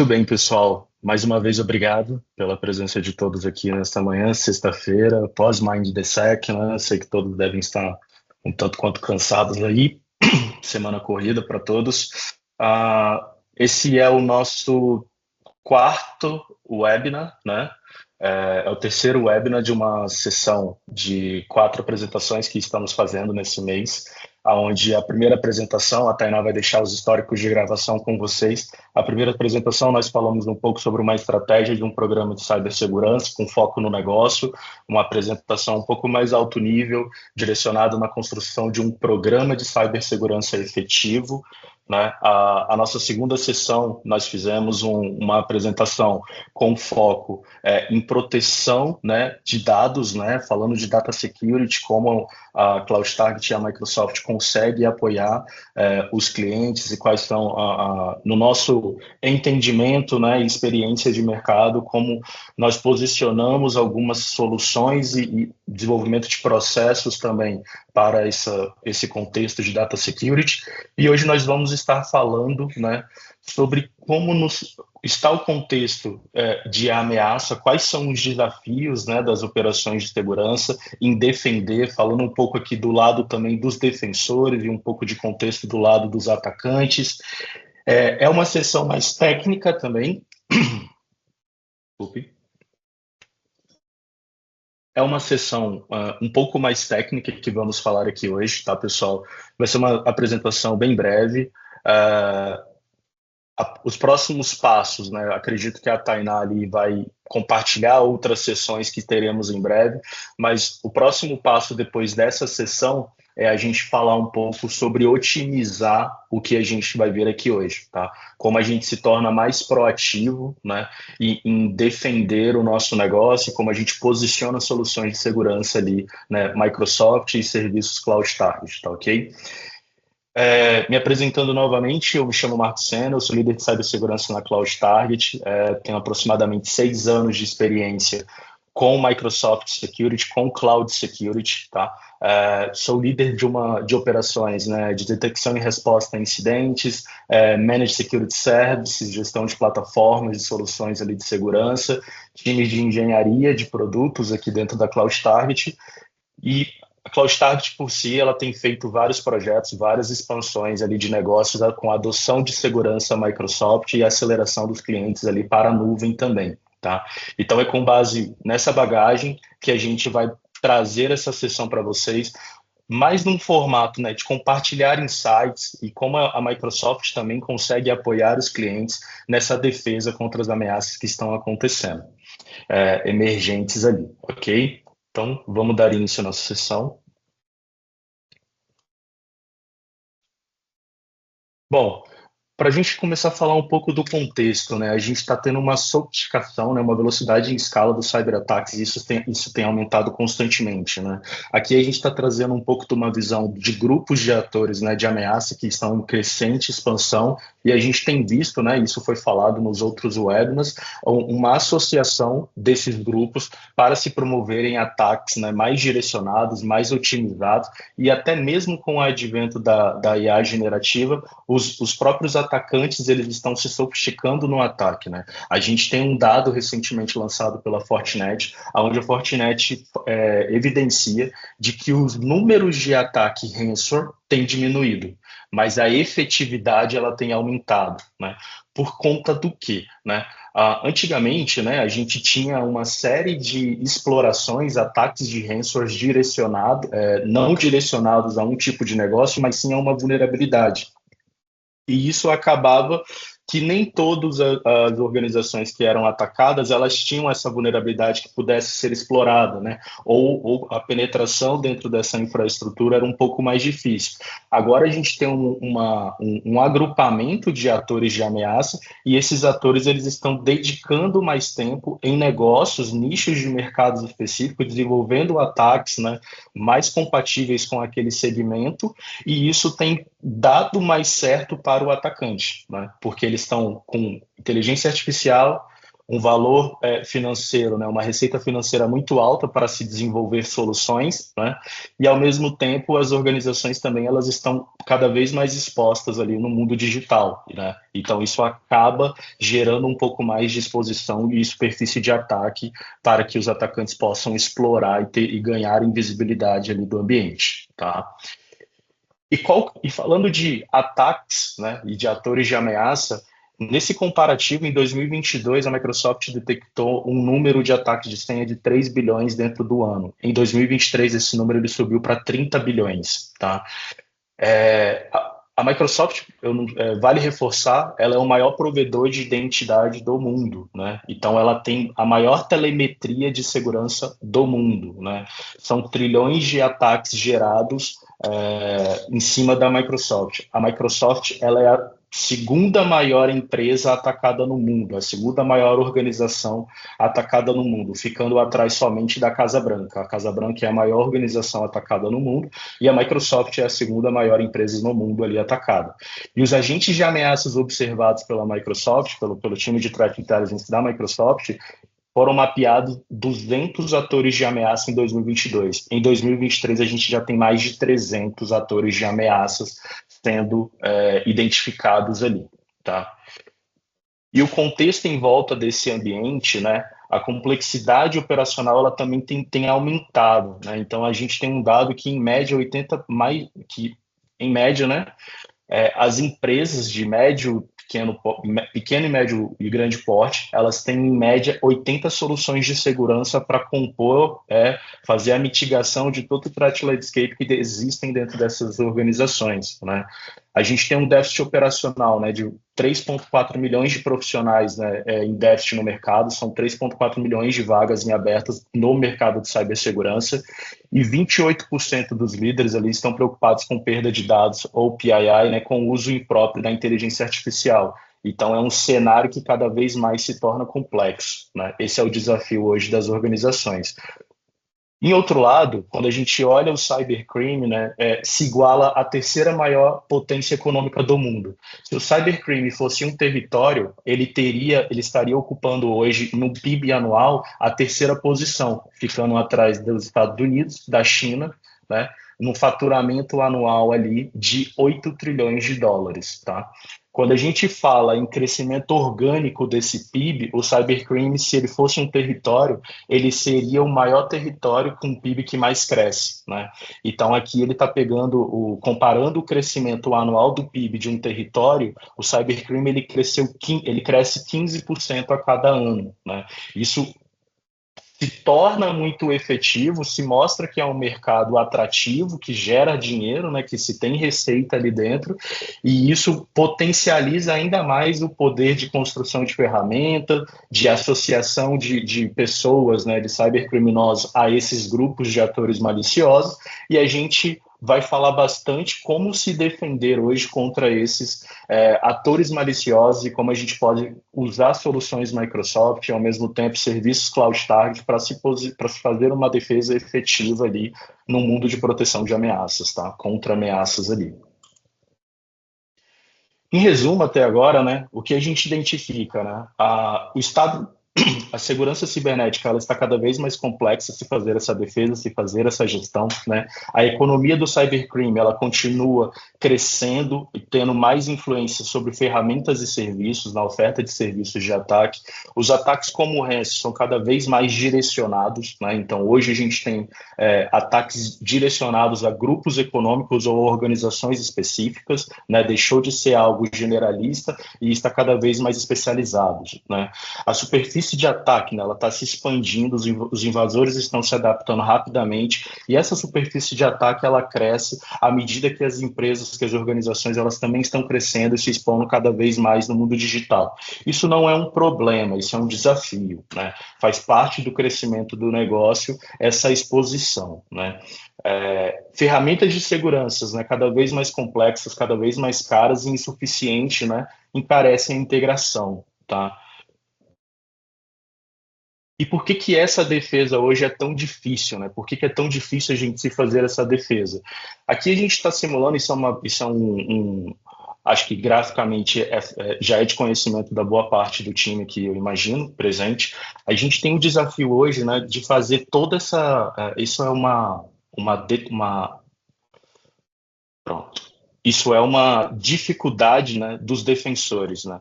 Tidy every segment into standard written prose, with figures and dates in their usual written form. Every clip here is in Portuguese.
Muito bem, pessoal. Mais uma vez, obrigado pela presença de todos aqui nesta manhã, sexta-feira, pós-Mind the Sec, né? Sei que todos devem estar um tanto quanto cansados aí. Semana corrida para todos. Esse é o nosso quarto webinar, né? É o terceiro webinar de uma sessão de 4 apresentações que estamos fazendo nesse mês, onde a primeira apresentação, a Tainá vai deixar os históricos de gravação com vocês. A primeira apresentação, nós falamos um pouco sobre uma estratégia de um programa de cibersegurança com foco no negócio, uma apresentação um pouco mais alto nível, direcionada na construção de um programa de cibersegurança efetivo, né? A nossa segunda sessão, nós fizemos uma apresentação com foco em proteção, né, de dados, né, falando de data security, como a CloudTarget e a Microsoft conseguem apoiar os clientes e quais são, no nosso entendimento, né, e experiência de mercado, como nós posicionamos algumas soluções e desenvolvimento de processos também para esse contexto de data security. E hoje nós vamos estar falando, né, sobre como está o contexto de ameaça, quais são os desafios, né, das operações de segurança em defender, falando um pouco aqui do lado também dos defensores e um pouco de contexto do lado dos atacantes. É uma sessão mais técnica também. Desculpe. É uma sessão um pouco mais técnica que vamos falar aqui hoje, tá, pessoal? Vai ser uma apresentação bem breve. Os próximos passos, né? Acredito que a Tainá ali vai compartilhar outras sessões que teremos em breve, mas o próximo passo depois dessa sessão é a gente falar um pouco sobre otimizar o que a gente vai ver aqui hoje, tá? Como a gente se torna mais proativo, né, em defender o nosso negócio, como a gente posiciona soluções de segurança ali, né, Microsoft e serviços CloudTarget, tá ok? Me apresentando novamente, eu me chamo Marcos Sena, eu sou líder de cibersegurança na CloudTarget, tenho aproximadamente 6 anos de experiência com Microsoft Security, com Cloud Security, tá? Sou líder de operações, né, de detecção e resposta a incidentes, Managed Security Services, gestão de plataformas e soluções ali de segurança, times de engenharia de produtos aqui dentro da CloudTarget. E a CloudTarget, por si, ela tem feito vários projetos, várias expansões ali de negócios com a adoção de segurança Microsoft e a aceleração dos clientes ali para a nuvem também, tá? Então, é com base nessa bagagem que a gente vai trazer essa sessão para vocês, mais num formato, né, de compartilhar insights e como a Microsoft também consegue apoiar os clientes nessa defesa contra as ameaças que estão acontecendo, emergentes ali, ok? Então, vamos dar início à nossa sessão. Bom, para a gente começar a falar um pouco do contexto, né? A gente está tendo uma sofisticação, né? Uma velocidade em escala dos cyberataques, e isso tem aumentado constantemente, né? Aqui a gente está trazendo um pouco de uma visão de grupos de atores, né? De ameaça que estão em crescente expansão, e a gente tem visto, né? Isso foi falado nos outros webinars, uma associação desses grupos para se promoverem ataques, né? Mais direcionados, mais otimizados, e até mesmo com o advento da IA generativa, os próprios atacantes eles estão se sofisticando no ataque, né? A gente tem um dado recentemente lançado pela Fortinet, onde a Fortinet evidencia de que os números de ataque ransomware têm diminuído, mas a efetividade ela tem aumentado, né? Por conta do quê, né? Antigamente, né, a gente tinha uma série de explorações, ataques de ransomware não direcionados a um tipo de negócio, mas sim a uma vulnerabilidade. E isso acabava que nem todas as organizações que eram atacadas, elas tinham essa vulnerabilidade que pudesse ser explorada, né? Ou a penetração dentro dessa infraestrutura era um pouco mais difícil. Agora a gente tem um agrupamento de atores de ameaça e esses atores eles estão dedicando mais tempo em negócios, nichos de mercados específicos, desenvolvendo ataques, né, mais compatíveis com aquele segmento, e isso tem dado mais certo para o atacante, né? Porque eles estão com inteligência artificial, um valor financeiro, né, uma receita financeira muito alta para se desenvolver soluções, né, e ao mesmo tempo as organizações também elas estão cada vez mais expostas ali no mundo digital, né, então isso acaba gerando um pouco mais de exposição e superfície de ataque para que os atacantes possam explorar e ganhar invisibilidade ali do ambiente, tá? E falando de ataques, né, e de atores de ameaça, nesse comparativo, em 2022, a Microsoft detectou um número de ataques de senha de 3 bilhões dentro do ano. Em 2023, esse número ele subiu para 30 bilhões. Tá? A Microsoft, vale reforçar, ela é o maior provedor de identidade do mundo, né? Então, ela tem a maior telemetria de segurança do mundo, né? São trilhões de ataques gerados em cima da Microsoft. A Microsoft, ela é a segunda maior empresa atacada no mundo, a segunda maior organização atacada no mundo, ficando atrás somente da Casa Branca. A Casa Branca é a maior organização atacada no mundo e a Microsoft é a segunda maior empresa no mundo ali atacada. E os agentes de ameaças observados pela Microsoft, pelo time de Threat Intelligence da Microsoft, foram mapeados 200 atores de ameaça em 2022. Em 2023, a gente já tem mais de 300 atores de ameaças sendo identificados ali, tá? E o contexto em volta desse ambiente, né? A complexidade operacional ela também tem aumentado, né? Então a gente tem um dado que em média 80 mais que em média, né? As empresas de pequeno e médio e grande porte, elas têm em média 80 soluções de segurança para compor, fazer a mitigação de todo o threat landscape que existem dentro dessas organizações, né? A gente tem um déficit operacional, né, de 3,4 milhões de profissionais, né, em déficit no mercado, são 3,4 milhões de vagas em abertas no mercado de cibersegurança, e 28% dos líderes ali estão preocupados com perda de dados ou PII, né, com uso impróprio da inteligência artificial. Então, é um cenário que cada vez mais se torna complexo, né? Esse é o desafio hoje das organizações. Em outro lado, quando a gente olha o cybercrime, né, se iguala à terceira maior potência econômica do mundo. Se o cybercrime fosse um território, ele estaria ocupando hoje no PIB anual a terceira posição, ficando atrás dos Estados Unidos, da China, né, no faturamento anual ali de 8 trilhões de dólares, tá? Quando a gente fala em crescimento orgânico desse PIB, o cybercrime, se ele fosse um território, ele seria o maior território com o PIB que mais cresce, né? Então aqui ele está comparando o crescimento anual do PIB de um território, o cybercrime ele cresce 15% a cada ano, né? Isso se torna muito efetivo, se mostra que é um mercado atrativo, que gera dinheiro, né, que se tem receita ali dentro, e isso potencializa ainda mais o poder de construção de ferramenta, de associação de pessoas, né, de cybercriminosos a esses grupos de atores maliciosos, e a gente vai falar bastante como se defender hoje contra esses atores maliciosos e como a gente pode usar soluções Microsoft e, ao mesmo tempo, serviços Cloud Target para se fazer uma defesa efetiva ali no mundo de proteção de ameaças, tá? Contra ameaças ali. Em resumo, até agora, né, o que a gente identifica, né? O Estado a segurança cibernética ela está cada vez mais complexa se fazer essa defesa, se fazer essa gestão, né? A economia do cybercrime ela continua crescendo e tendo mais influência sobre ferramentas e serviços na oferta de serviços de ataque. Os ataques como o ransom são cada vez mais direcionados, né? Então hoje a gente tem ataques direcionados a grupos econômicos ou organizações específicas, né? Deixou de ser algo generalista e está cada vez mais especializado, né? A superfície de ataque, né, ela está se expandindo, os invasores estão se adaptando rapidamente e essa superfície de ataque ela cresce à medida que as empresas, que as organizações, elas também estão crescendo e se expondo cada vez mais no mundo digital. Isso não é um problema, isso é um desafio, né? Faz parte do crescimento do negócio essa exposição, né? Ferramentas de segurança, né, cada vez mais complexas, cada vez mais caras e insuficientes, né, encarecem a integração, tá? E por que que essa defesa hoje é tão difícil, né? Por que que é tão difícil a gente se fazer essa defesa? Aqui a gente está simulando, isso é Acho que graficamente já é de conhecimento da boa parte do time que eu imagino presente. A gente tem o desafio hoje, né, de fazer toda essa. Isso é uma pronto. Isso é uma dificuldade, né, dos defensores, né?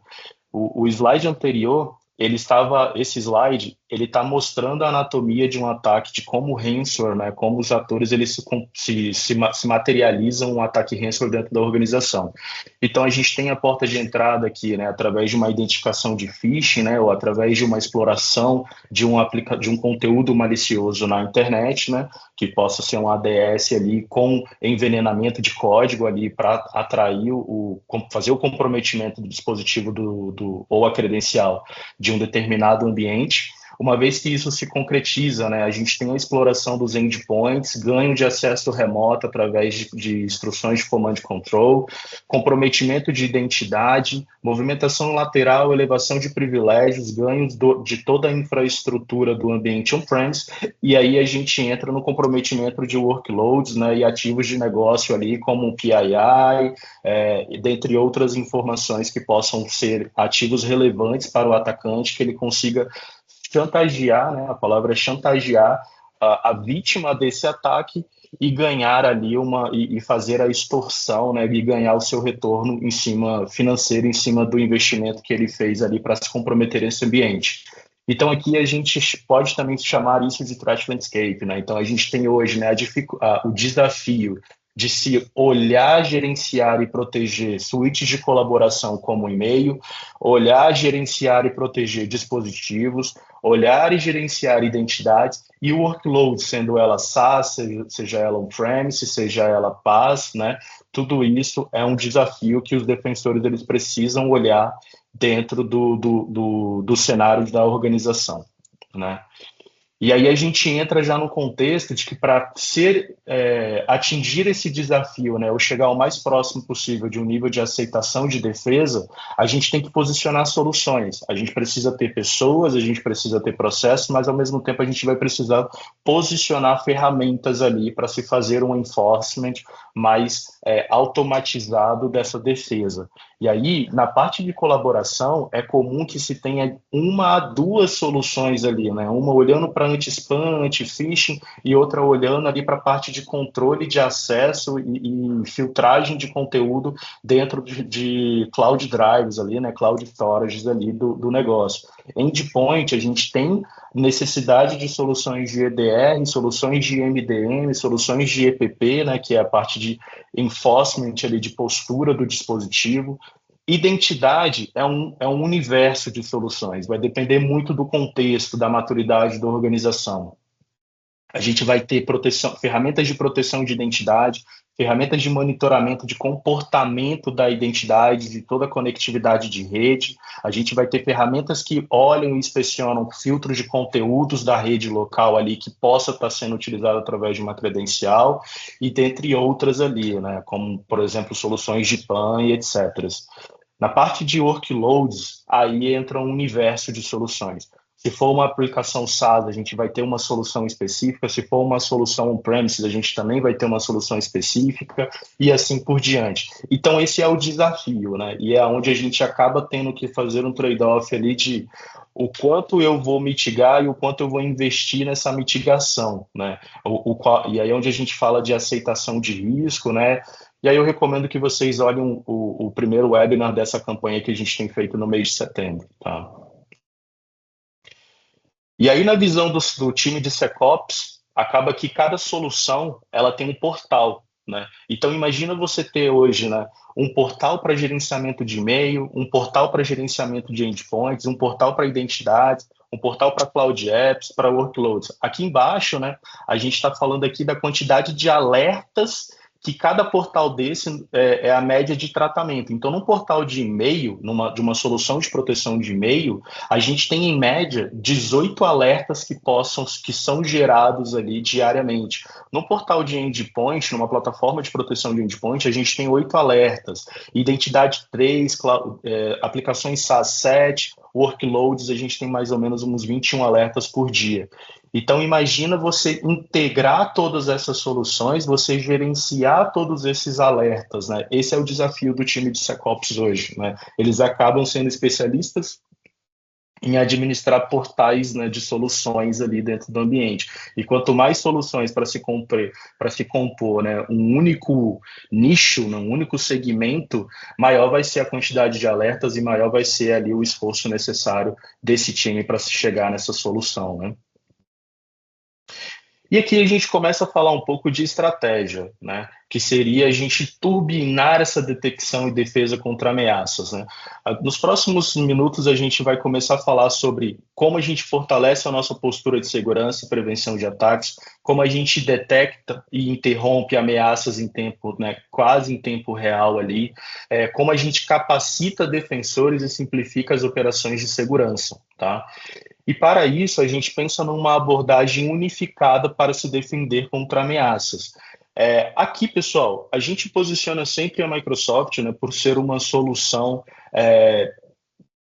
O slide anterior, esse slide, ele está mostrando a anatomia de um ataque, de como o Ransomware, né, como os atores eles se materializam um ataque Ransomware dentro da organização. Então a gente tem a porta de entrada aqui, né, através de uma identificação de phishing, né, ou através de uma exploração de um conteúdo malicioso na internet, né, que possa ser um ADS ali com envenenamento de código ali para atrair fazer o comprometimento do dispositivo ou a credencial de um determinado ambiente. Uma vez que isso se concretiza, né, a gente tem a exploração dos endpoints, ganho de acesso remoto através de instruções de command and control, comprometimento de identidade, movimentação lateral, elevação de privilégios, ganhos de toda a infraestrutura do ambiente on-premise, e aí a gente entra no comprometimento de workloads, né, e ativos de negócio ali, como o PII, dentre outras informações que possam ser ativos relevantes para o atacante, que ele consiga chantagear, né, a palavra é chantagear a vítima desse ataque e ganhar ali e fazer a extorsão, né, e ganhar o seu retorno financeiro em cima do investimento que ele fez ali para se comprometer nesse ambiente. Então aqui a gente pode também chamar isso de threat landscape, né? Então a gente tem hoje, né, o desafio de se olhar, gerenciar e proteger suítes de colaboração como e-mail, olhar, gerenciar e proteger dispositivos, olhar e gerenciar identidades e o workload, sendo ela SaaS, seja ela on-premise, seja ela PaaS, né? Tudo isso é um desafio que os defensores eles precisam olhar dentro do cenário da organização, né? E aí a gente entra já no contexto de que para atingir esse desafio, né, ou chegar o mais próximo possível de um nível de aceitação de defesa, a gente tem que posicionar soluções. A gente precisa ter pessoas, a gente precisa ter processos, mas ao mesmo tempo a gente vai precisar posicionar ferramentas ali para se fazer um enforcement mais automatizado dessa defesa. E aí, na parte de colaboração, é comum que se tenha uma a duas soluções ali, né? Uma olhando para anti-spam, anti-phishing, e outra olhando ali para a parte de controle de acesso e filtragem de conteúdo dentro de cloud drives ali, né? Cloud storages ali do negócio. Endpoint, a gente tem necessidade de soluções de EDR, soluções de MDM, soluções de EPP, né? Que é a parte de enforcement ali, de postura do dispositivo. Identidade é um universo de soluções, vai depender muito do contexto, da maturidade da organização. A gente vai ter ferramentas de proteção de identidade, ferramentas de monitoramento de comportamento da identidade, de toda a conectividade de rede. A gente vai ter ferramentas que olham e inspecionam filtros de conteúdos da rede local ali que possa estar sendo utilizado através de uma credencial e dentre outras ali, né, como, por exemplo, soluções de PAN e etc. Na parte de workloads, aí entra um universo de soluções. Se for uma aplicação SaaS, a gente vai ter uma solução específica. Se for uma solução on-premises, a gente também vai ter uma solução específica e assim por diante. Então, esse é o desafio, né? E é onde a gente acaba tendo que fazer um trade-off ali de o quanto eu vou mitigar e o quanto eu vou investir nessa mitigação, né? E aí é onde a gente fala de aceitação de risco, né? E aí eu recomendo que vocês olhem o primeiro webinar dessa campanha que a gente tem feito no mês de setembro, tá? E aí, na visão do time de SecOps, acaba que cada solução ela tem um portal, né? Então, imagina você ter hoje, né, um portal para gerenciamento de e-mail, um portal para gerenciamento de endpoints, um portal para identidades, um portal para cloud apps, para workloads. Aqui embaixo, né, a gente está falando aqui da quantidade de alertas que cada portal desse é a média de tratamento. Então, num portal de e-mail, de uma solução de proteção de e-mail, a gente tem, em média, 18 alertas que são gerados ali diariamente. No portal de endpoint, numa plataforma de proteção de endpoint, a gente tem 8 alertas. Identidade 3, aplicações SaaS 7, workloads, a gente tem mais ou menos uns 21 alertas por dia. Então, imagina você integrar todas essas soluções, você gerenciar todos esses alertas, né? Esse é o desafio do time de SecOps hoje, né? Eles acabam sendo especialistas em administrar portais, né, de soluções ali dentro do ambiente. E quanto mais soluções para se compor, né, um único nicho, né, um único segmento, maior vai ser a quantidade de alertas e maior vai ser ali o esforço necessário desse time para se chegar nessa solução, né? E aqui a gente começa a falar um pouco de estratégia, né? Que seria a gente turbinar essa detecção e defesa contra ameaças, né? Nos próximos minutos a gente vai começar a falar sobre como a gente fortalece a nossa postura de segurança e prevenção de ataques, como a gente detecta e interrompe ameaças em tempo, né, quase em tempo real ali, como a gente capacita defensores e simplifica as operações de segurança, tá? E para isso, a gente pensa numa abordagem unificada para se defender contra ameaças. Aqui, pessoal, a gente posiciona sempre a Microsoft, né, por ser uma solução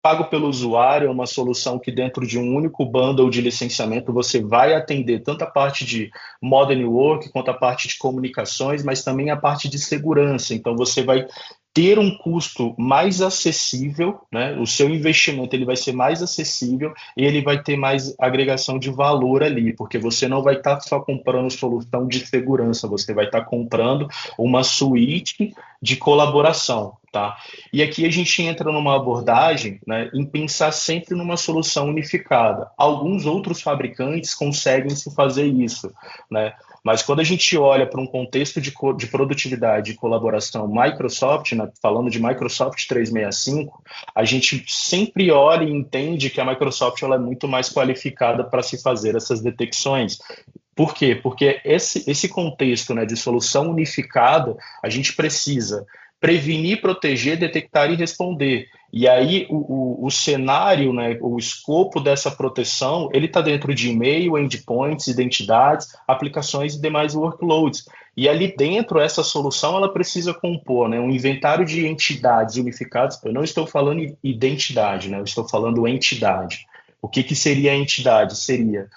pago pelo usuário, é uma solução que dentro de um único bundle de licenciamento você vai atender tanto a parte de modern work quanto a parte de comunicações, mas também a parte de segurança. Então você vai ter um custo mais acessível, né? O seu investimento ele vai ser mais acessível e ele vai ter mais agregação de valor ali, porque você não vai estar só comprando solução de segurança, você vai estar comprando uma suíte de colaboração, tá? E aqui a gente entra numa abordagem, né, em pensar sempre numa solução unificada. Alguns outros fabricantes conseguem se fazer isso, né? Mas quando a gente olha para um contexto de produtividade e colaboração Microsoft, né, falando de Microsoft 365, a gente sempre olha e entende que a Microsoft ela é muito mais qualificada para se fazer essas detecções. Por quê? Porque esse contexto, né, de solução unificada, a gente precisa prevenir, proteger, detectar e responder. E aí o cenário, né, o escopo dessa proteção, ele está dentro de e-mail, endpoints, identidades, aplicações e demais workloads. E ali dentro, essa solução, ela precisa compor, né, um inventário de entidades unificadas. Eu não estou falando identidade, né, eu estou falando entidade. O que, que seria a entidade? Seria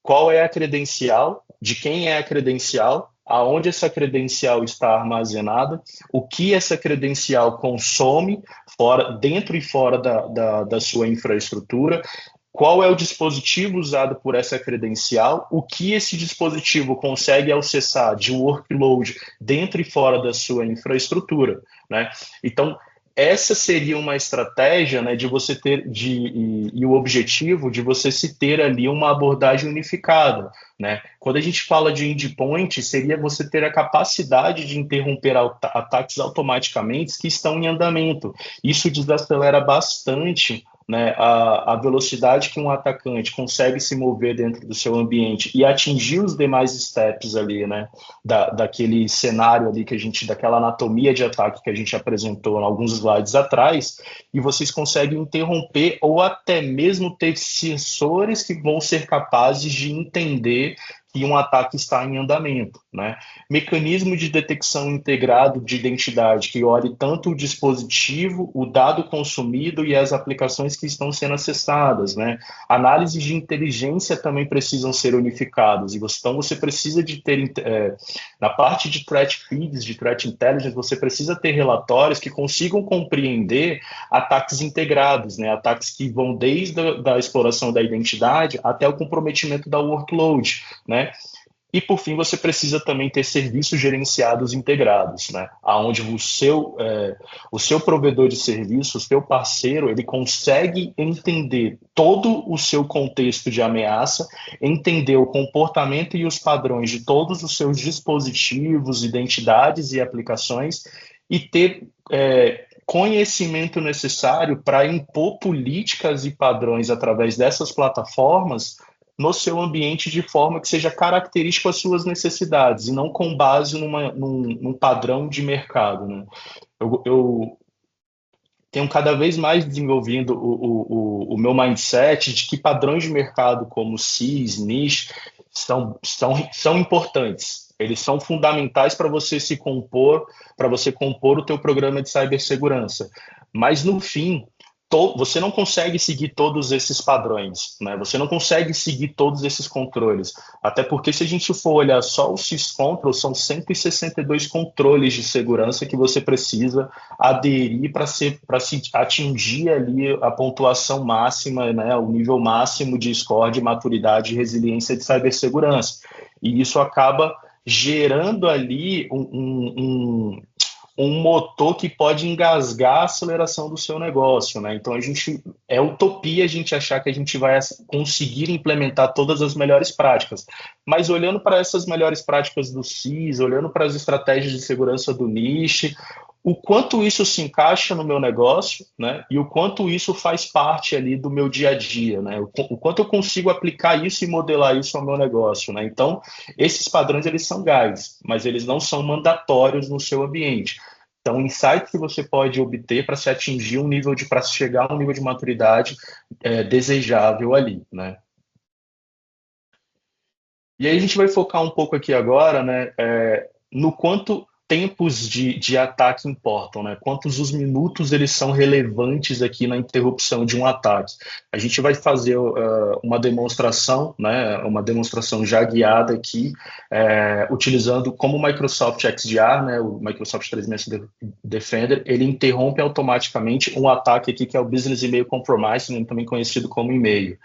qual é a credencial, de quem é a credencial, aonde essa credencial está armazenada, o que essa credencial consome dentro e fora da sua infraestrutura, qual é o dispositivo usado por essa credencial, o que esse dispositivo consegue acessar de workload dentro e fora da sua infraestrutura, né? Então, essa seria uma estratégia, né, de você ter e o objetivo de você se ter ali uma abordagem unificada, né? Quando a gente fala de endpoint, seria você ter a capacidade de interromper ataques automaticamente que estão em andamento. Isso desacelera bastante, né, a velocidade que um atacante consegue se mover dentro do seu ambiente e atingir os demais steps ali, né, daquele cenário ali daquela anatomia de ataque que a gente apresentou em alguns slides atrás, e vocês conseguem interromper ou até mesmo ter sensores que vão ser capazes de entender que um ataque está em andamento, né? Mecanismo de detecção integrado de identidade que olhe tanto o dispositivo, o dado consumido e as aplicações que estão sendo acessadas, né? Análises de inteligência também precisam ser unificadas, então você precisa de ter, na parte de threat feeds, de threat intelligence, você precisa ter relatórios que consigam compreender ataques integrados, né? Ataques que vão desde a exploração da identidade até o comprometimento da workload, né? E, por fim, você precisa também ter serviços gerenciados integrados, né? Onde o seu provedor de serviço, o seu parceiro, ele consegue entender todo o seu contexto de ameaça, entender o comportamento e os padrões de todos os seus dispositivos, identidades e aplicações e ter conhecimento necessário para impor políticas e padrões através dessas plataformas no seu ambiente de forma que seja característico às suas necessidades e não com base num padrão de mercado, né? Eu tenho cada vez mais desenvolvido o meu mindset de que padrões de mercado como CIS, NIST, são importantes. Eles são fundamentais para você se compor, para você compor o teu programa de cibersegurança. Mas, no fim, você não consegue seguir todos esses padrões, né? Você não consegue seguir todos esses controles. Até porque se a gente for olhar só os syscontrol, são 162 controles de segurança que você precisa aderir para se atingir ali a pontuação máxima, né? O nível máximo de score de maturidade e resiliência de cibersegurança. E isso acaba gerando ali um motor que pode engasgar a aceleração do seu negócio, né? Então é utopia a gente achar que a gente vai conseguir implementar todas as melhores práticas. Mas olhando para essas melhores práticas do CIS, olhando para as estratégias de segurança do NIST, o quanto isso se encaixa no meu negócio, né? E o quanto isso faz parte ali do meu dia a dia, né? O quanto eu consigo aplicar isso e modelar isso ao meu negócio, né? Então, esses padrões, eles são guides, mas eles não são mandatórios no seu ambiente. Então, insights que você pode obter para se atingir para chegar a um nível de maturidade desejável ali, né? E aí a gente vai focar um pouco aqui agora, né, no quanto tempos de ataque importam, né? Quantos os minutos eles são relevantes aqui na interrupção de um ataque. A gente vai fazer uma demonstração, né? Uma demonstração já guiada aqui, utilizando como o Microsoft XDR, né? O Microsoft 365 Defender, ele interrompe automaticamente um ataque aqui que é o Business Email Compromise, né, também conhecido como e-mail.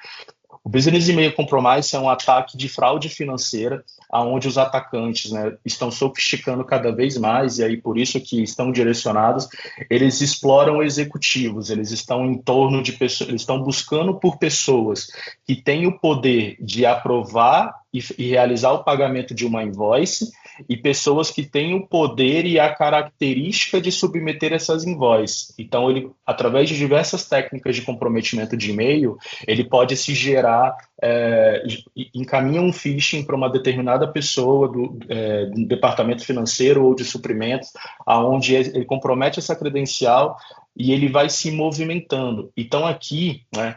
O Business Email Compromise é um ataque de fraude financeira, onde os atacantes, né, estão sofisticando cada vez mais, e aí por isso que estão direcionados, eles exploram executivos, eles estão em torno de pessoas, eles estão buscando por pessoas que têm o poder de aprovar e realizar o pagamento de uma invoice, e pessoas que têm o poder e a característica de submeter essas invoices. Então, ele, através de diversas técnicas de comprometimento de e-mail, ele pode se gerar, encaminha um phishing para uma determinada pessoa do departamento financeiro ou de suprimentos, aonde ele compromete essa credencial e ele vai se movimentando. Então, aqui, né,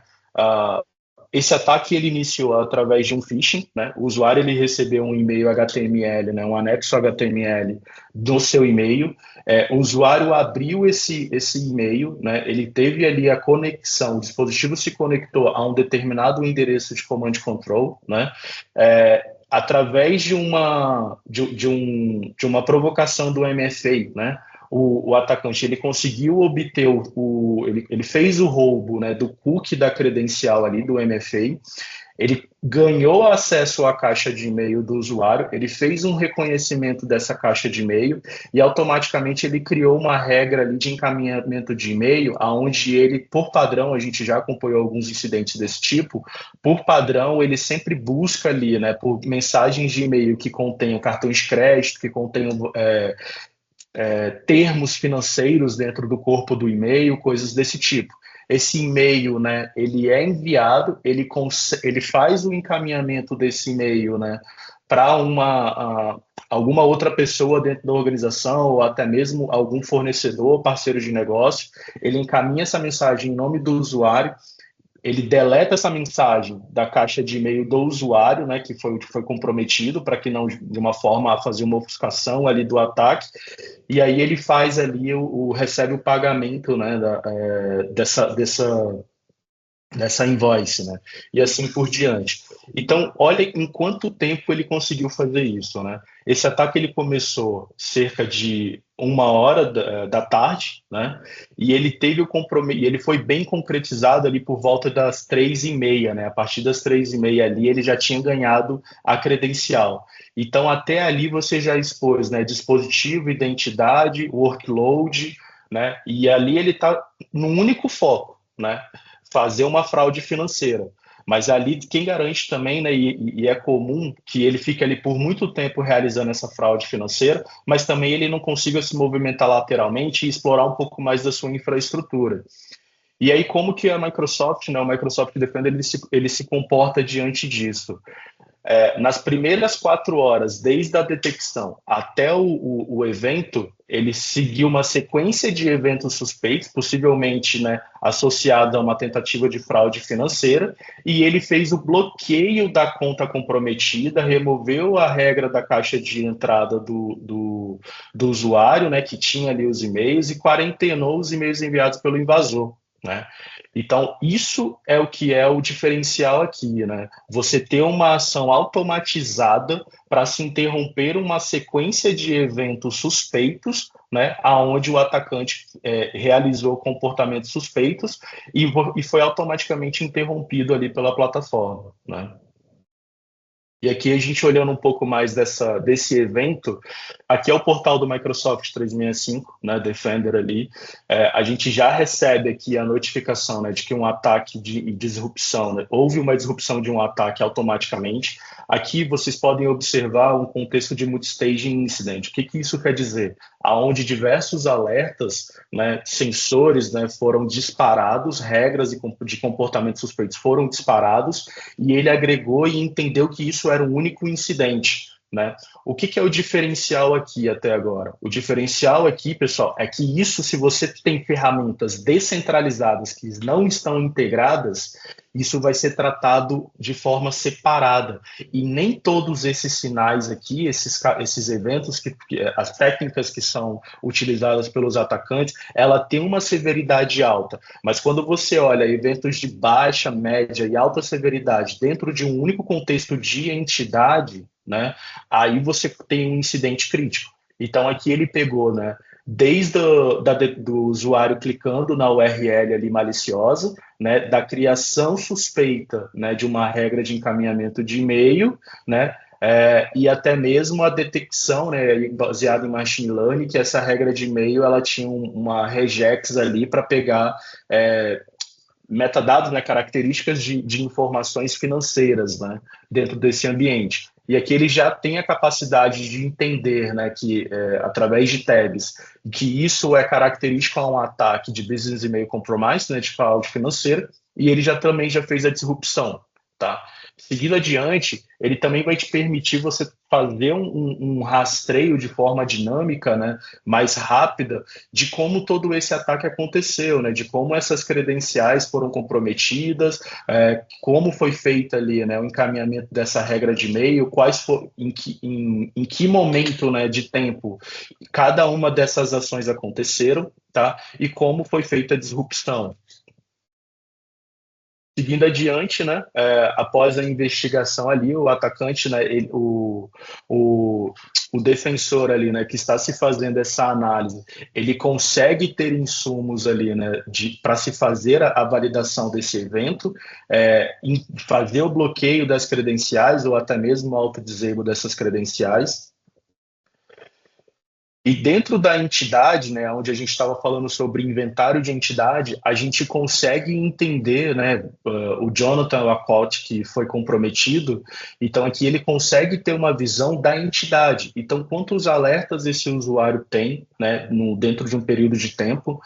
esse ataque ele iniciou através de um phishing, né? O usuário ele recebeu um e-mail HTML, né? Um anexo HTML do seu e-mail. O usuário abriu esse e-mail, né? Ele teve ali a conexão, o dispositivo se conectou a um determinado endereço de command control, né? Através de uma provocação do MFA, né? O atacante ele conseguiu obter ele fez o roubo, né, do cookie da credencial ali do MFA, ele ganhou acesso à caixa de e-mail do usuário, ele fez um reconhecimento dessa caixa de e-mail e automaticamente ele criou uma regra ali de encaminhamento de e-mail, aonde ele, por padrão, a gente já acompanhou alguns incidentes desse tipo, por padrão ele sempre busca ali, né, por mensagens de e-mail que contenham cartões de crédito, que contenham termos financeiros dentro do corpo do e-mail, coisas desse tipo. Esse e-mail, né, ele é enviado, ele faz o encaminhamento desse e-mail, né, para alguma outra pessoa dentro da organização ou até mesmo algum fornecedor, parceiro de negócio. Ele encaminha essa mensagem em nome do usuário, ele deleta essa mensagem da caixa de e-mail do usuário, né, que foi comprometido, para que não, de uma forma, a fazer uma ofuscação ali do ataque, e aí ele faz ali, recebe o pagamento, né, dessa invoice, né, e assim por diante. Então, olha em quanto tempo ele conseguiu fazer isso, né? Esse ataque ele começou cerca de 1 hora da tarde, né? E ele teve o compromisso, ele foi bem concretizado ali por volta das 3h30, né? A partir das 3h30 ali ele já tinha ganhado a credencial. Então até ali você já expôs, né? Dispositivo, identidade, workload, né? E ali ele está num único foco, né? Fazer uma fraude financeira. Mas ali quem garante também, né, e é comum que ele fique ali por muito tempo realizando essa fraude financeira, mas também ele não consiga se movimentar lateralmente e explorar um pouco mais da sua infraestrutura. E aí como que a Microsoft, né, o Microsoft Defender, ele se comporta diante disso? Nas primeiras 4 horas, desde a detecção até o evento, ele seguiu uma sequência de eventos suspeitos, possivelmente, né, associada a uma tentativa de fraude financeira, e ele fez o bloqueio da conta comprometida, removeu a regra da caixa de entrada do usuário, né, que tinha ali os e-mails, e quarentenou os e-mails enviados pelo invasor, né? Então, isso é o que é o diferencial aqui, né? Você ter uma ação automatizada para se interromper uma sequência de eventos suspeitos, né? Aonde o atacante realizou comportamentos suspeitos e foi automaticamente interrompido ali pela plataforma, né? E aqui a gente olhando um pouco mais desse evento, aqui é o portal do Microsoft 365, né, Defender ali. A gente já recebe aqui a notificação, né, de que um ataque de disrupção, né, houve uma disrupção de um ataque automaticamente. Aqui vocês podem observar um contexto de multi-staging incident. O que isso quer dizer? Aonde diversos alertas, né, sensores, né, foram disparados, regras de comportamento suspeitos foram disparados, e ele agregou e entendeu que isso era um único incidente, né? O que é o diferencial aqui até agora? O diferencial aqui, pessoal, é que isso, se você tem ferramentas descentralizadas que não estão integradas, isso vai ser tratado de forma separada. E nem todos esses sinais aqui, esses eventos, as técnicas que são utilizadas pelos atacantes, ela tem uma severidade alta. Mas quando você olha eventos de baixa, média e alta severidade dentro de um único contexto de entidade, né, aí você tem um incidente crítico. Então aqui ele pegou, né, desde do usuário clicando na URL ali maliciosa, né, da criação suspeita, né, de uma regra de encaminhamento de e-mail, né, e até mesmo a detecção, né, baseada em machine learning, que essa regra de e-mail ela tinha uma regex ali para pegar metadados, né, características de informações financeiras, né, dentro desse ambiente. E aqui ele já tem a capacidade de entender, né, que através de tags, que isso é característico a um ataque de business email compromise, né, de fraude financeira, e ele também já fez a disrupção, tá? Seguindo adiante, ele também vai te permitir você fazer um rastreio de forma dinâmica, né, mais rápida, de como todo esse ataque aconteceu, né, de como essas credenciais foram comprometidas, como foi feito ali, né, o encaminhamento dessa regra de e-mail, em que momento, né, de tempo cada uma dessas ações aconteceram, tá? E como foi feita a disrupção. Seguindo adiante, né, após a investigação ali, o atacante, né, o defensor ali, né, que está se fazendo essa análise, ele consegue ter insumos ali, né, para se fazer a validação desse evento, fazer o bloqueio das credenciais ou até mesmo o auto-disable dessas credenciais. E dentro da entidade, né, onde a gente estava falando sobre inventário de entidade, a gente consegue entender, né, o Jonathan Lacote, que foi comprometido, então aqui ele consegue ter uma visão da entidade. Então, quantos alertas esse usuário tem, né, dentro de um período de tempo,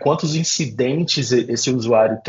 quantos incidentes esse usuário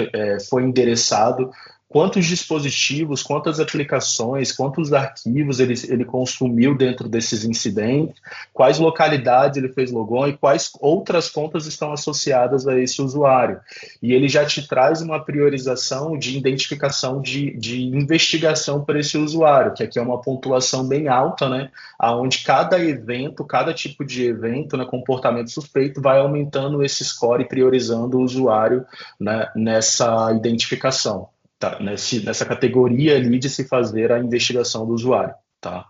foi endereçado, quantos dispositivos, quantas aplicações, quantos arquivos ele consumiu dentro desses incidentes, quais localidades ele fez logon e quais outras contas estão associadas a esse usuário. E ele já te traz uma priorização de identificação de investigação para esse usuário, que aqui é uma pontuação bem alta, né? Onde cada evento, cada tipo de evento, né, comportamento suspeito, vai aumentando esse score e priorizando o usuário, né, nessa identificação. Tá, nessa categoria ali de se fazer a investigação do usuário, tá?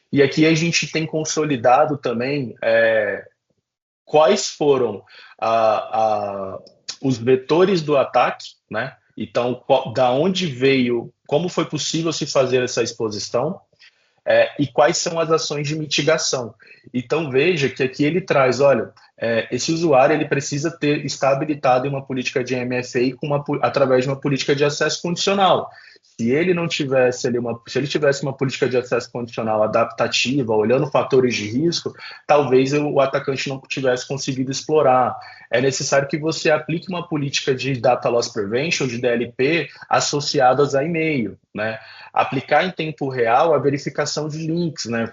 E aqui a gente tem consolidado também quais foram os vetores do ataque, né? Então, da onde veio, como foi possível se fazer essa exposição, e quais são as ações de mitigação. Então, veja que aqui ele traz, olha, esse usuário ele precisa estar habilitado em uma política de MFA através de uma política de acesso condicional. Se ele não tivesse ali se ele tivesse uma política de acesso condicional adaptativa, olhando fatores de risco, talvez o atacante não tivesse conseguido explorar. É necessário que você aplique uma política de Data Loss Prevention, de DLP, associadas a e-mail, né? Aplicar em tempo real a verificação de links, né?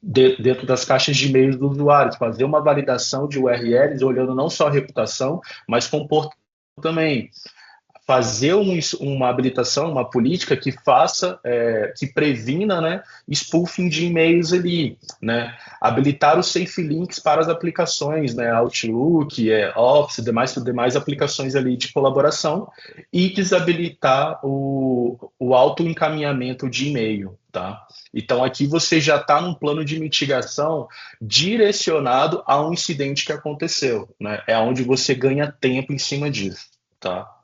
Dentro das caixas de e-mails do usuário, fazer uma validação de URLs, olhando não só a reputação, mas comportamento também. fazer uma habilitação, uma política que faça, que previna, né, spoofing de e-mails ali, né, habilitar os safe links para as aplicações, né, Outlook, Office, demais aplicações ali de colaboração e desabilitar o auto-encaminhamento de e-mail, tá? Então aqui você já está num plano de mitigação direcionado a um incidente que aconteceu, né? É onde você ganha tempo em cima disso, tá?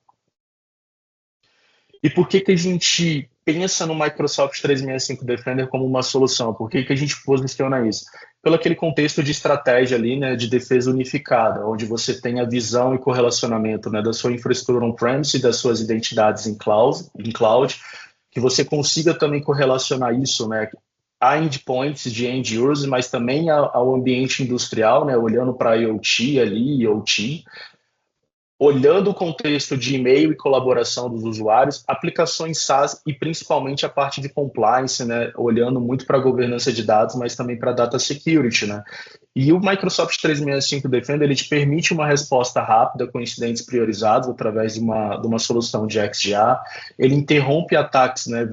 E por que que a gente pensa no Microsoft 365 Defender como uma solução? Por que que a gente posiciona isso? Pelo aquele contexto de estratégia ali, né, de defesa unificada, onde você tem a visão e correlacionamento, né, da sua infraestrutura on-premise e das suas identidades em cloud, que você consiga também correlacionar isso, né, a endpoints de end users, mas também ao ambiente industrial, né, olhando para IoT ali, IoT, olhando o contexto de e-mail e colaboração dos usuários, aplicações SaaS e principalmente a parte de compliance, né, olhando muito para a governança de dados, mas também para data security, né. E o Microsoft 365 Defender ele te permite uma resposta rápida com incidentes priorizados através de uma solução de XDA. Ele interrompe ataques, né,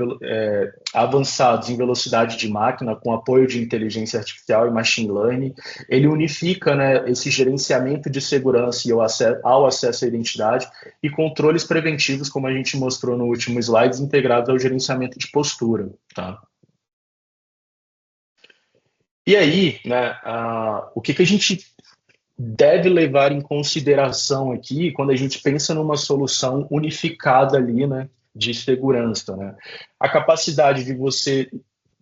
avançados em velocidade de máquina com apoio de inteligência artificial e machine learning. Ele unifica, né, esse gerenciamento de segurança e ao acesso à identidade e controles preventivos, como a gente mostrou no último slide, integrados ao gerenciamento de postura. Tá? E aí, né, o que a gente deve levar em consideração aqui quando a gente pensa numa solução unificada ali, né, de segurança, né? A capacidade de você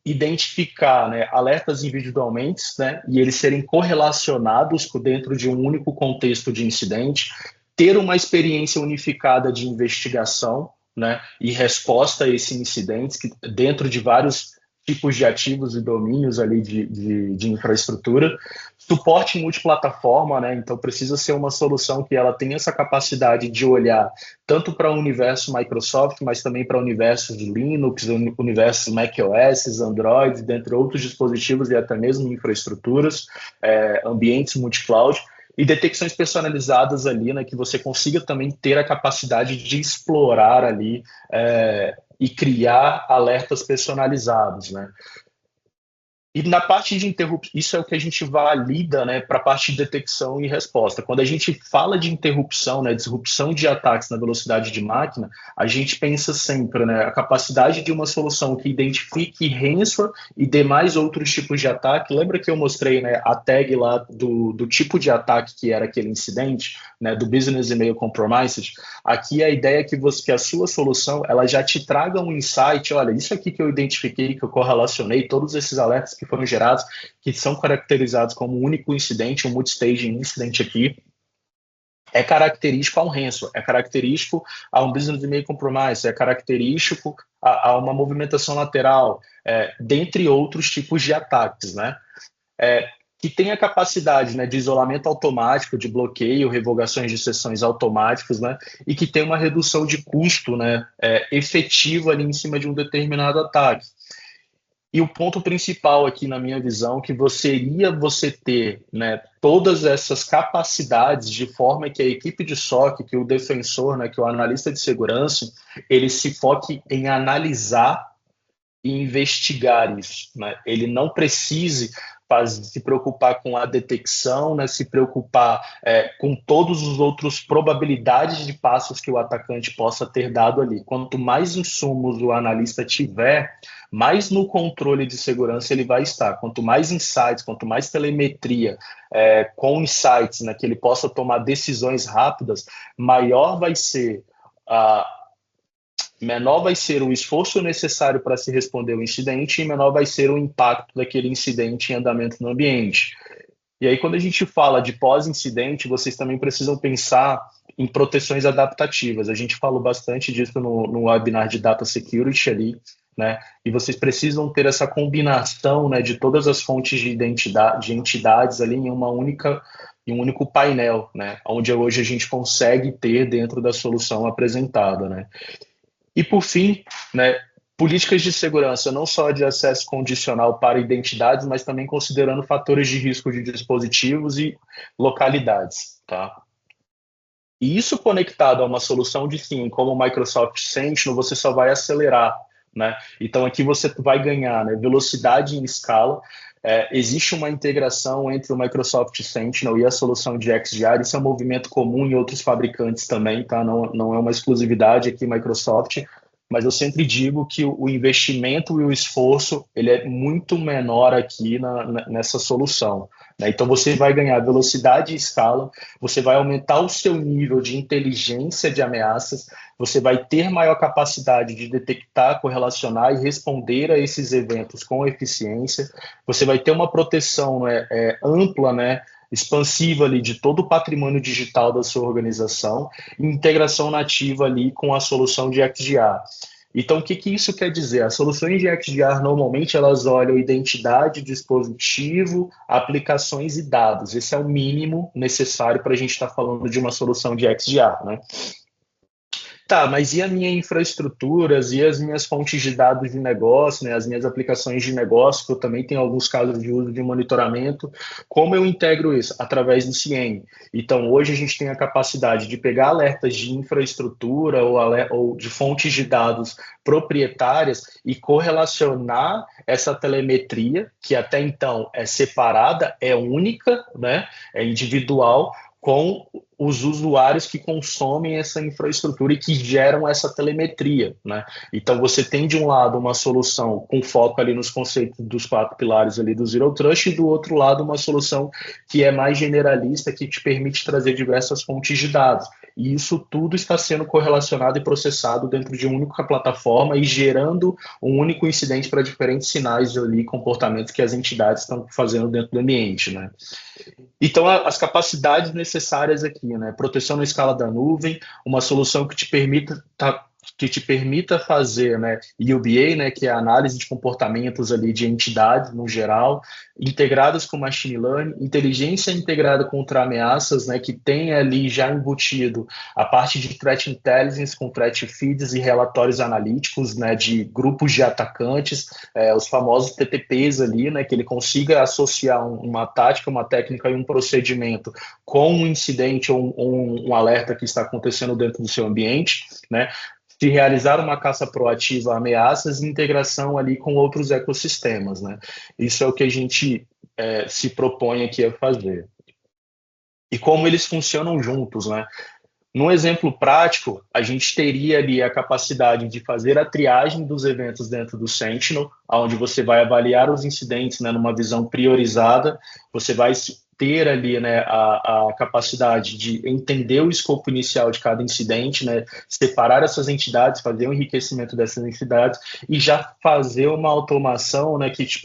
identificar, né, alertas individualmente, né, e eles serem correlacionados dentro de um único contexto de incidente, ter uma experiência unificada de investigação, né, e resposta a esses incidentes que dentro de vários tipos de ativos e domínios ali de infraestrutura, suporte multiplataforma, né? Então precisa ser uma solução que ela tenha essa capacidade de olhar tanto para o universo Microsoft, mas também para o universo de Linux, o universo macOS, Android, dentre outros dispositivos e até mesmo infraestruturas, ambientes multi-cloud e detecções personalizadas ali, né? Que você consiga também ter a capacidade de explorar ali e criar alertas personalizados, né? E na parte de interrupção, isso é o que a gente valida, né, para a parte de detecção e resposta. Quando a gente fala de interrupção, né, disrupção de ataques na velocidade de máquina, a gente pensa sempre, né, a capacidade de uma solução que identifique ransomware e demais outros tipos de ataque. Lembra que eu mostrei, né, a tag lá do tipo de ataque que era aquele incidente, né, do Business Email Compromised? Aqui a ideia é que a sua solução ela já te traga um insight, olha, isso aqui que eu identifiquei, que eu correlacionei, todos esses alertas que foram gerados, que são caracterizados como um único incidente, um multi-stage incident aqui, é característico a um ransomware, é característico a um business email compromise, é característico a uma movimentação lateral, dentre outros tipos de ataques, né? Que tem a capacidade, né, de isolamento automático, de bloqueio, revogações de sessões automáticas, né, e que tem uma redução de custo, né, efetiva ali em cima de um determinado ataque. E o ponto principal aqui, na minha visão, que seria você ter, né, todas essas capacidades de forma que a equipe de SOC, que o defensor, né, que o analista de segurança, ele se foque em analisar e investigar isso, né? Ele não precise se preocupar com a detecção, né? Se preocupar com todos os outros probabilidades de passos que o atacante possa ter dado ali. Quanto mais insumos o analista tiver, mais no controle de segurança ele vai estar. Quanto mais insights, quanto mais telemetria, com insights, né, que ele possa tomar decisões rápidas, maior vai ser a menor vai ser o esforço necessário para se responder ao incidente e menor vai ser o impacto daquele incidente em andamento no ambiente. E aí, quando a gente fala de pós-incidente, vocês também precisam pensar em proteções adaptativas. A gente falou bastante disso no webinar de Data Security ali, né? E vocês precisam ter essa combinação, né, de todas as fontes de identidade, de entidades ali em um único painel, né? Onde hoje a gente consegue ter dentro da solução apresentada, né? E, por fim, né, políticas de segurança, não só de acesso condicional para identidades, mas também considerando fatores de risco de dispositivos e localidades. Tá? E isso conectado a uma solução de SIEM como o Microsoft Sentinel, você só vai acelerar, né? Então aqui você vai ganhar, né, velocidade em escala. Existe uma integração entre o Microsoft Sentinel e a solução de XDR. Isso é um movimento comum em outros fabricantes também, tá? Não é uma exclusividade aqui Microsoft, mas eu sempre digo que o investimento e o esforço ele é muito menor aqui nessa solução, né? Então você vai ganhar velocidade e escala, você vai aumentar o seu nível de inteligência de ameaças, você vai ter maior capacidade de detectar, correlacionar e responder a esses eventos com eficiência, você vai ter uma proteção, né, ampla, né, expansiva ali de todo o patrimônio digital da sua organização e integração nativa ali com a solução de XDR. Então, o que que isso quer dizer? As soluções de XDR, normalmente, elas olham identidade, dispositivo, aplicações e dados. Esse é o mínimo necessário para a gente estar falando de uma solução de XDR, né? Tá, mas e a minha infraestruturas e as minhas fontes de dados de negócio, né, as minhas aplicações de negócio, que eu também tenho alguns casos de uso de monitoramento, como eu integro isso? Através do CIEM. Então, hoje a gente tem a capacidade de pegar alertas de infraestrutura ou de fontes de dados proprietárias e correlacionar essa telemetria, que até então é separada, é única, né, é individual, com os usuários que consomem essa infraestrutura e que geram essa telemetria, né? Então você tem de um lado uma solução com foco ali nos conceitos dos 4 pilares ali do Zero Trust e do outro lado uma solução que é mais generalista, que te permite trazer diversas fontes de dados. E isso tudo está sendo correlacionado e processado dentro de uma única plataforma e gerando um único incidente para diferentes sinais ali, comportamentos que as entidades estão fazendo dentro do ambiente, né? Então, as capacidades necessárias aqui, né? Proteção na escala da nuvem, uma solução que te permita fazer, né, UBA, né, que é a análise de comportamentos ali de entidades no geral, integradas com machine learning, inteligência integrada contra ameaças, né, que tem ali já embutido a parte de threat intelligence com threat feeds e relatórios analíticos, né, de grupos de atacantes, os famosos TTPs ali, né, que ele consiga associar uma tática, uma técnica e um procedimento com um incidente ou um alerta que está acontecendo dentro do seu ambiente, né, de realizar uma caça proativa a ameaças e integração ali com outros ecossistemas, né? Isso é o que a gente se propõe aqui a fazer. E como eles funcionam juntos, né? Num exemplo prático, a gente teria ali a capacidade de fazer a triagem dos eventos dentro do Sentinel, onde você vai avaliar os incidentes, né, numa visão priorizada, você vai ter ali, né, a capacidade de entender o escopo inicial de cada incidente, né, separar essas entidades, fazer o enriquecimento dessas entidades e já fazer uma automação, né, que te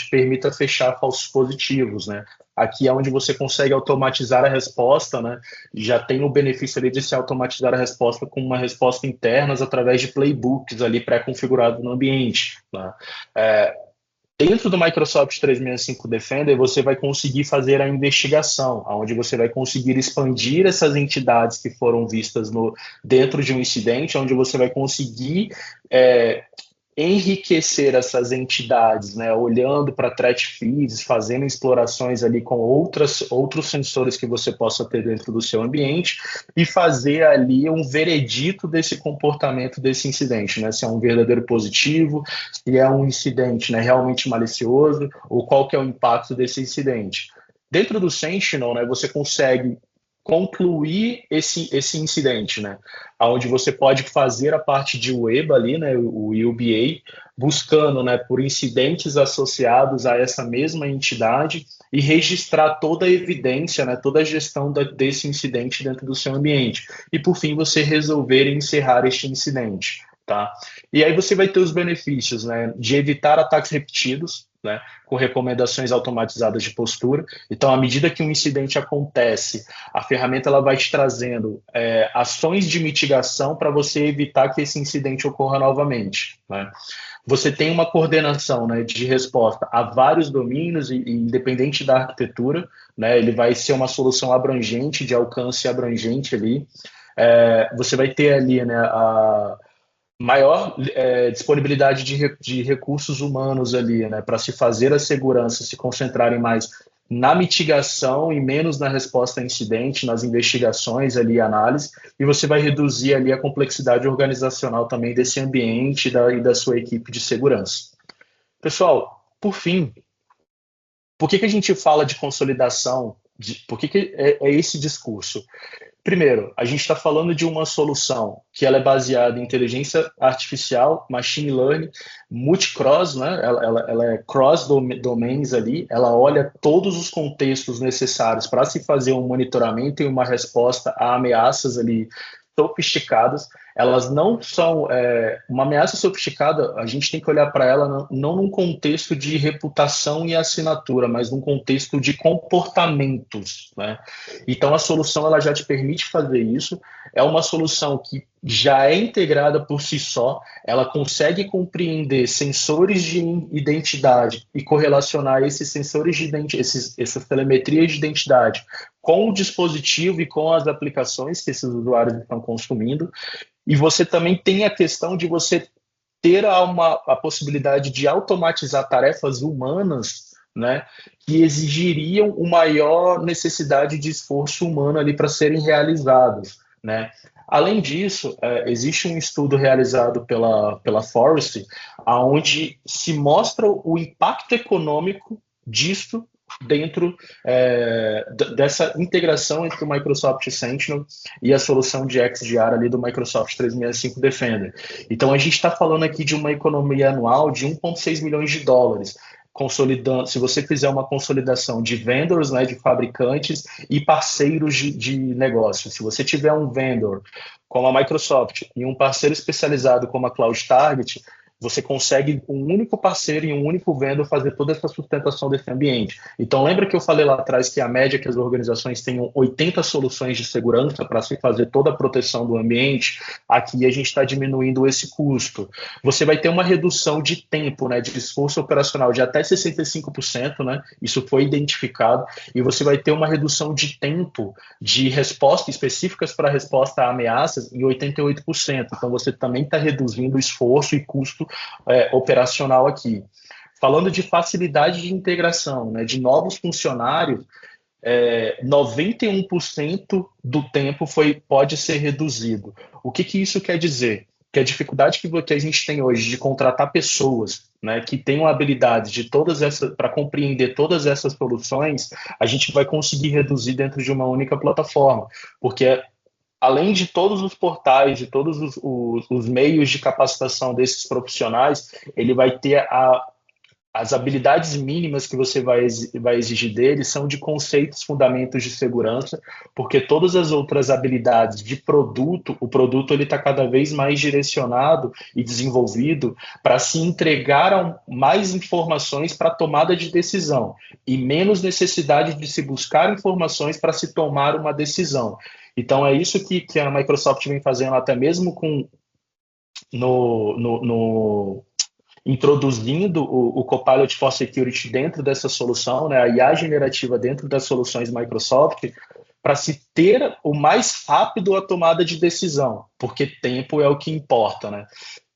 permita fechar falsos positivos, né. Aqui é onde você consegue automatizar a resposta, né? Já tem o benefício ali de se automatizar a resposta com uma resposta internas através de playbooks ali pré-configurados no ambiente, né? Dentro do Microsoft 365 Defender, você vai conseguir fazer a investigação, onde você vai conseguir expandir essas entidades que foram vistas dentro de um incidente, onde você vai conseguir enriquecer essas entidades, né, olhando para threat feeds, fazendo explorações ali com outros sensores que você possa ter dentro do seu ambiente e fazer ali um veredito desse comportamento desse incidente, né, se é um verdadeiro positivo, se é um incidente, né, realmente malicioso, ou qual que é o impacto desse incidente. Dentro do Sentinel, né, você consegue concluir esse incidente, né? Onde você pode fazer a parte de web ali, né? O UBA, buscando, né, por incidentes associados a essa mesma entidade e registrar toda a evidência, né, toda a gestão desse incidente dentro do seu ambiente. E, por fim, você resolver e encerrar este incidente, tá? E aí você vai ter os benefícios, né, de evitar ataques repetidos, né, com recomendações automatizadas de postura. Então, à medida que um incidente acontece, a ferramenta ela vai te trazendo ações de mitigação para você evitar que esse incidente ocorra novamente, né? Você tem uma coordenação, né, de resposta a vários domínios, e independente da arquitetura, né, ele vai ser uma solução abrangente, de alcance abrangente ali. Você vai ter ali, né, a maior disponibilidade de recursos humanos ali, né, para se fazer a segurança, se concentrarem mais na mitigação e menos na resposta a incidente, nas investigações ali, análise, e você vai reduzir ali a complexidade organizacional também desse ambiente e da sua equipe de segurança. Pessoal, por fim, por que a gente fala de consolidação? Por que é esse discurso? Primeiro, a gente está falando de uma solução que ela é baseada em inteligência artificial, machine learning, multicross, né? Ela é cross domains ali, ela olha todos os contextos necessários para se fazer um monitoramento e uma resposta a ameaças ali sofisticadas. Elas não são uma ameaça sofisticada. A gente tem que olhar para ela não num contexto de reputação e assinatura, mas num contexto de comportamentos, né? Então a solução ela já te permite fazer isso. É uma solução que já é integrada por si só. Ela consegue compreender sensores de identidade e correlacionar esses sensores de identidade, essas telemetrias de identidade com o dispositivo e com as aplicações que esses usuários estão consumindo. E você também tem a questão de você ter a possibilidade de automatizar tarefas humanas, né, que exigiriam uma maior necessidade de esforço humano ali para serem realizadas, né? Além disso, existe um estudo realizado pela Forrester, onde se mostra o impacto econômico disso dentro dessa integração entre o Microsoft Sentinel e a solução de XDR ali do Microsoft 365 Defender. Então a gente está falando aqui de uma economia anual de 1,6 milhões de dólares, consolidando, se você fizer uma consolidação de vendors, né, de fabricantes e parceiros de negócio. Se você tiver um vendor como a Microsoft e um parceiro especializado como a Cloud Target, você consegue um único parceiro e um único vendedor fazer toda essa sustentação desse ambiente. Então, lembra que eu falei lá atrás que a média é que as organizações tenham 80 soluções de segurança para se fazer toda a proteção do ambiente? Aqui a gente está diminuindo esse custo. Você vai ter uma redução de tempo, né, de esforço operacional de até 65%, né? Isso foi identificado, e você vai ter uma redução de tempo de resposta específicas para resposta a ameaças em 88%. Então, você também está reduzindo o esforço e custo operacional aqui. Falando de facilidade de integração, né, de novos funcionários, 91% do tempo pode ser reduzido. O que isso quer dizer? Que a dificuldade que a gente tem hoje de contratar pessoas, né, que tenham habilidades de todas essas, para compreender todas essas soluções, a gente vai conseguir reduzir dentro de uma única plataforma, porque além de todos os portais, de todos os meios de capacitação desses profissionais, ele vai ter as habilidades mínimas que você vai exigir dele são de conceitos, fundamentos de segurança, porque todas as outras habilidades de produto, o produto ele está cada vez mais direcionado e desenvolvido para se entregar mais informações para tomada de decisão e menos necessidade de se buscar informações para se tomar uma decisão. Então é isso que a Microsoft vem fazendo até mesmo introduzindo o Copilot for Security dentro dessa solução, né, a IA generativa dentro das soluções Microsoft, para se ter o mais rápido a tomada de decisão, porque tempo é o que importa, né?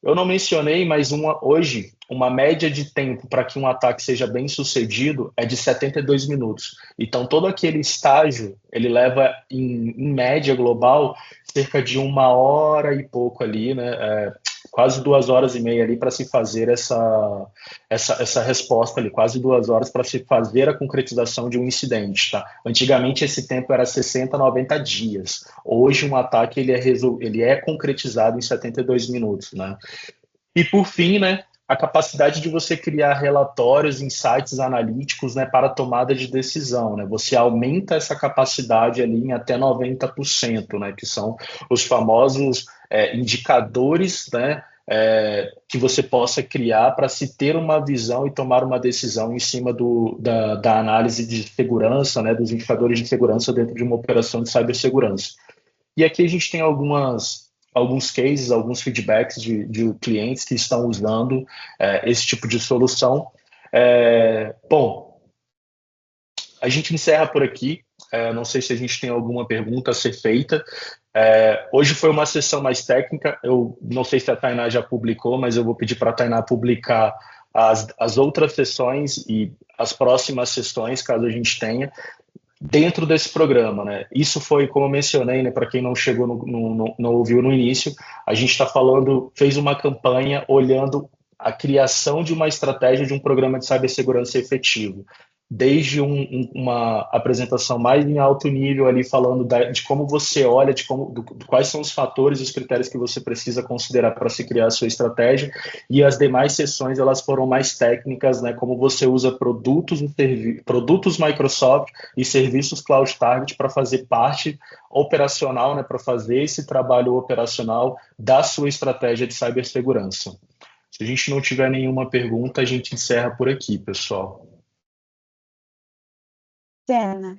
Eu não mencionei, mas hoje, uma média de tempo para que um ataque seja bem sucedido é de 72 minutos. Então, todo aquele estágio, ele leva, em média global, cerca de 1 hora e pouco ali, né? Quase 2 horas e meia ali para se fazer essa resposta ali, quase 2 horas para se fazer a concretização de um incidente, tá? Antigamente esse tempo era 60, 90 dias. Hoje um ataque ele é concretizado em 72 minutos, né? E por fim, né, a capacidade de você criar relatórios, insights analíticos, né, para tomada de decisão, né? Você aumenta essa capacidade ali em até 90%, né, que são os famosos indicadores, né, que você possa criar para se ter uma visão e tomar uma decisão em cima da análise de segurança, né, dos indicadores de segurança dentro de uma operação de cibersegurança. E aqui a gente tem alguns cases, alguns feedbacks de clientes que estão usando esse tipo de solução. Bom, a gente encerra por aqui. Não sei se a gente tem alguma pergunta a ser feita. Hoje foi uma sessão mais técnica. Eu não sei se a Tainá já publicou, mas eu vou pedir para a Tainá publicar as outras sessões e as próximas sessões, caso a gente tenha, dentro desse programa, né? Isso foi, como eu mencionei, né, para quem não chegou, não ouviu no início, a gente está falando, fez uma campanha olhando a criação de uma estratégia de um programa de cibersegurança efetivo. Desde uma apresentação mais em alto nível ali, falando de como você olha, de quais são os fatores e os critérios que você precisa considerar para se criar a sua estratégia, e as demais sessões elas foram mais técnicas, né, como você usa produtos Microsoft e serviços Cloud Target para fazer parte operacional, né, para fazer esse trabalho operacional da sua estratégia de cibersegurança. Se a gente não tiver nenhuma pergunta, a gente encerra por aqui, pessoal. Zena,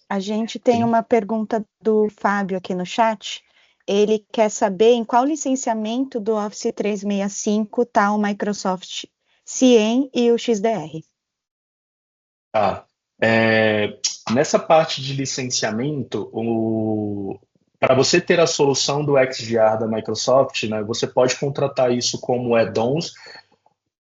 a gente tem Sim. uma pergunta do Fábio aqui no chat. Ele quer saber em qual licenciamento do Office 365 está o Microsoft CIEM e o XDR. Nessa parte de licenciamento, para você ter a solução do XDR da Microsoft, né, você pode contratar isso como add-ons.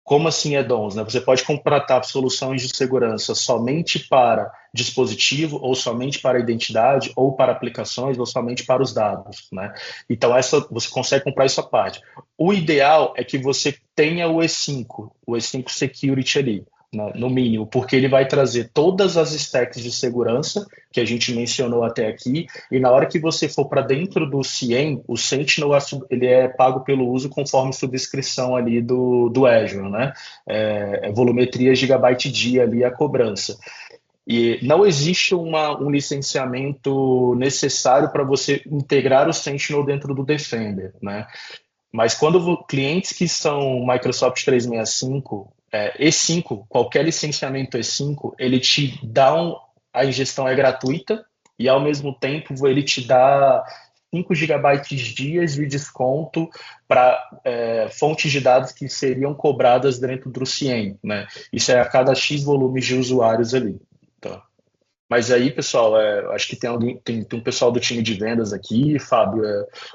Como assim add-ons, né? Você pode contratar soluções de segurança somente para dispositivo, ou somente para identidade, ou para aplicações, ou somente para os dados, né? Então, você consegue comprar isso à parte. O ideal é que você tenha o E5 Security ali, né, no mínimo, porque ele vai trazer todas as stacks de segurança que a gente mencionou até aqui, e na hora que você for para dentro do CIEM, o Sentinel ele é pago pelo uso conforme subscrição ali do Azure, né? Volumetria gigabyte dia ali a cobrança. E não existe um licenciamento necessário para você integrar o Sentinel dentro do Defender, né? Mas quando clientes que são Microsoft 365, E5, qualquer licenciamento E5, ele te dá a ingestão é gratuita e ao mesmo tempo ele te dá 5 gigabytes dias de desconto para fontes de dados que seriam cobradas dentro do CIEM, né? Isso é a cada X volumes de usuários ali. Tá? Mas aí, pessoal, acho que tem um pessoal do time de vendas aqui, Fábio,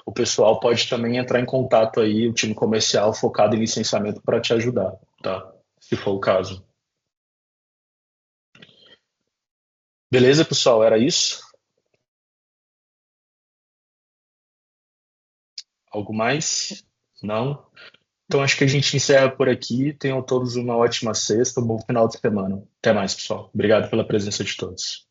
o pessoal pode também entrar em contato aí, o time comercial focado em licenciamento para te ajudar, tá? Se for o caso. Beleza, pessoal? Era isso? Algo mais? Não? Então acho que a gente encerra por aqui. Tenham todos uma ótima sexta, um bom final de semana. Até mais, pessoal. Obrigado pela presença de todos.